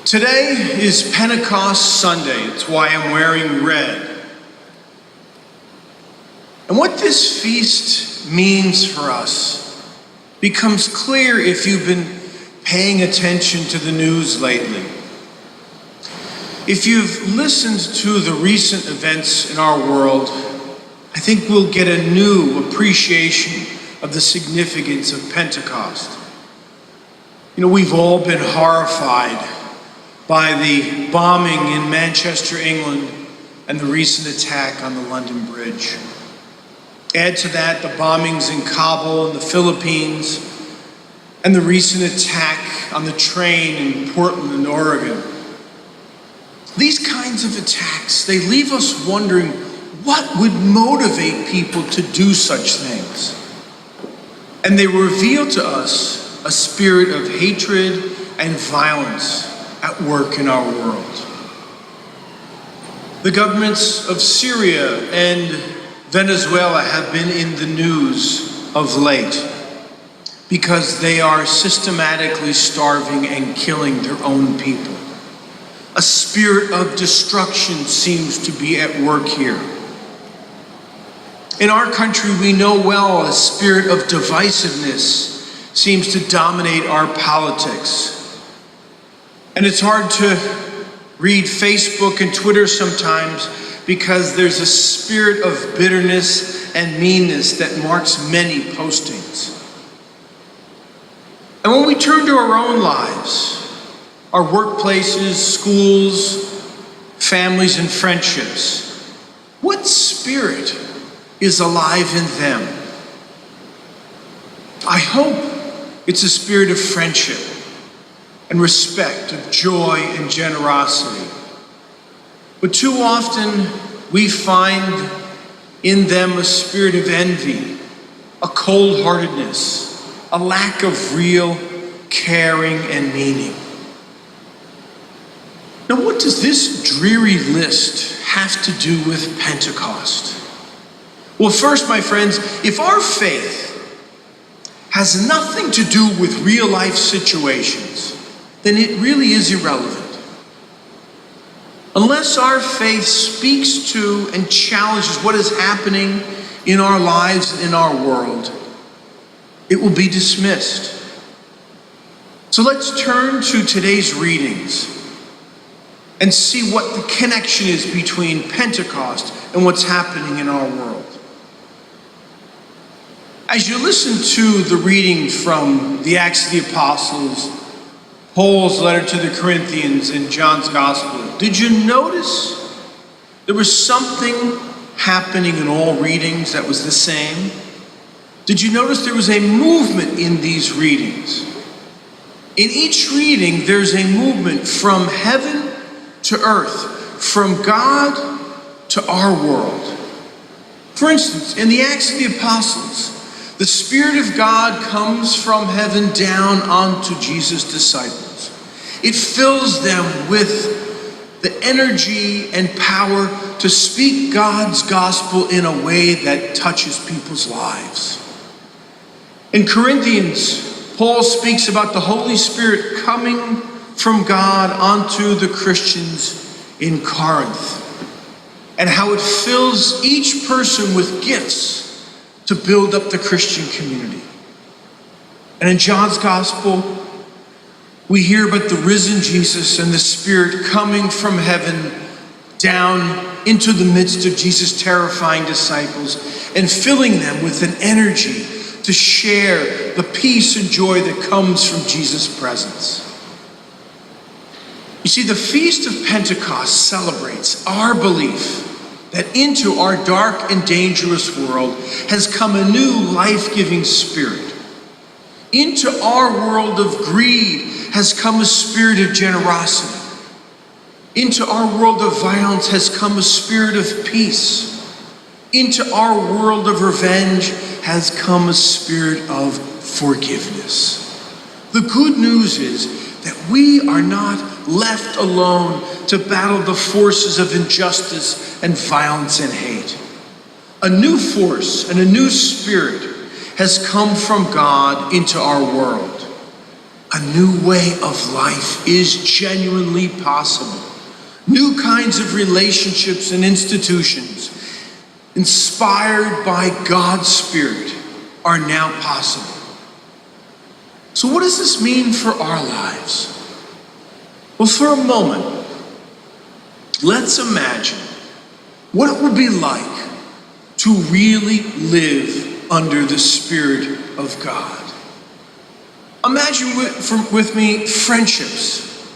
Today is Pentecost Sunday. It's why I'm wearing red. And what this feast means for us becomes clear if you've been paying attention to the news lately. If you've listened to the recent events in our world, I think we'll get a new appreciation of the significance of Pentecost. We've all been horrified by the bombing in Manchester, England, and the recent attack on the London Bridge. Add to that the bombings in Kabul and the Philippines, and the recent attack on the train in Portland, Oregon. These kinds of attacks, they leave us wondering what would motivate people to do such things. And they reveal to us a spirit of hatred and violence at work in our world. The governments of Syria and Venezuela have been in the news of late because they are systematically starving and killing their own people. A spirit of destruction seems to be at work here. In our country, we know well a spirit of divisiveness seems to dominate our politics. And it's hard to read Facebook and Twitter sometimes because there's a spirit of bitterness and meanness that marks many postings. And when we turn to our own lives, our workplaces, schools, families, and friendships, what spirit is alive in them? I hope it's a spirit of friendship and respect, of joy and generosity. But too often we find in them a spirit of envy, a cold-heartedness, a lack of real caring and meaning. Now, what does this dreary list have to do with Pentecost? Well, first, my friends, if our faith has nothing to do with real-life situations, then it really is irrelevant. Unless our faith speaks to and challenges what is happening in our lives and in our world, it will be dismissed. So let's turn to today's readings and see what the connection is between Pentecost and what's happening in our world. As you listen to the reading from the Acts of the Apostles, Paul's letter to the Corinthians, and John's Gospel, did you notice there was something happening in all readings that was the same? Did you notice there was a movement in these readings? In each reading, there's a movement from heaven to earth, from God to our world. For instance, in the Acts of the Apostles, the Spirit of God comes from heaven down onto Jesus' disciples. It fills them with the energy and power to speak God's gospel in a way that touches people's lives. In Corinthians, Paul speaks about the Holy Spirit coming from God onto the Christians in Corinth and how it fills each person with gifts to build up the Christian community. And in John's Gospel, we hear about the risen Jesus and the Spirit coming from heaven down into the midst of Jesus' terrifying disciples and filling them with an energy to share the peace and joy that comes from Jesus' presence. You see, the Feast of Pentecost celebrates our belief that into our dark and dangerous world has come a new life-giving spirit. Into our world of greed has come a spirit of generosity. Into our world of violence has come a spirit of peace. Into our world of revenge has come a spirit of forgiveness. The good news is that we are not left alone to battle the forces of injustice and violence and hate. A new force and a new spirit has come from God into our world. a new way of life is genuinely possible. New kinds of relationships and institutions, inspired by God's Spirit, are now possible. So what does this mean for our lives? Well, for a moment, let's imagine what it would be like to really live under the Spirit of God. Imagine with me friendships,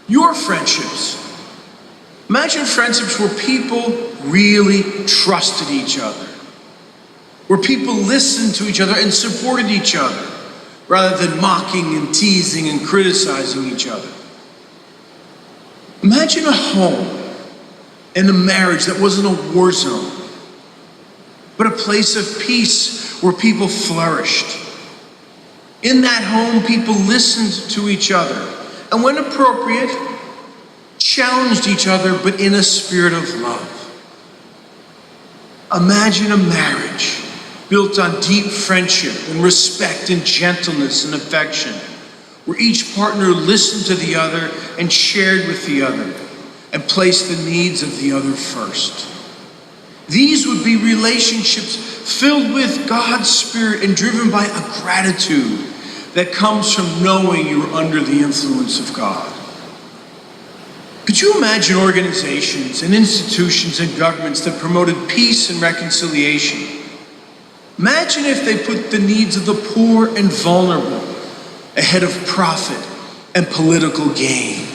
your friendships. Imagine friendships where people really trusted each other, where people listened to each other and supported each other, rather than mocking and teasing and criticizing each other. Imagine a home and a marriage that wasn't a war zone, but a place of peace where people flourished. In that home, people listened to each other, and when appropriate, challenged each other, but in a spirit of love. Imagine a marriage built on deep friendship and respect and gentleness and affection, where each partner listened to the other and shared with the other and placed the needs of the other first. These would be relationships filled with God's Spirit and driven by a gratitude that comes from knowing you're under the influence of God. Could you imagine organizations and institutions and governments that promoted peace and reconciliation? Imagine if they put the needs of the poor and vulnerable ahead of profit and political gain.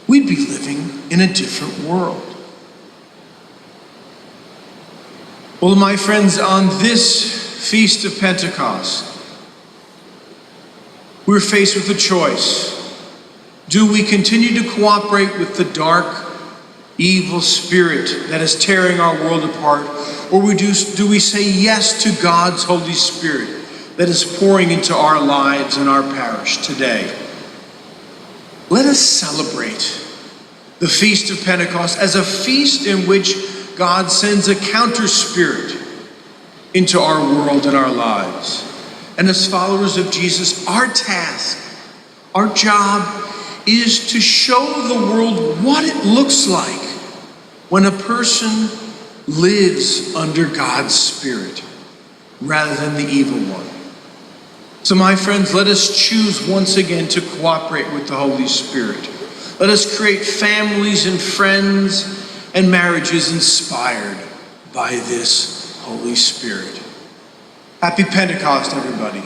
We'd be living in a different world. Well, my friends, on this Feast of Pentecost, we're faced with a choice. Do we continue to cooperate with the dark, evil spirit that is tearing our world apart, or do we say yes to God's Holy Spirit that is pouring into our lives and our parish today? Let us celebrate the Feast of Pentecost as a feast in which God sends a counter spirit into our world and our lives. And as followers of Jesus, our task, our job, is to show the world what it looks like when a person lives under God's Spirit rather than the evil one. So my friends, let us choose once again to cooperate with the Holy Spirit. Let us create families and friends and marriages inspired by this Holy Spirit. Happy Pentecost, everybody.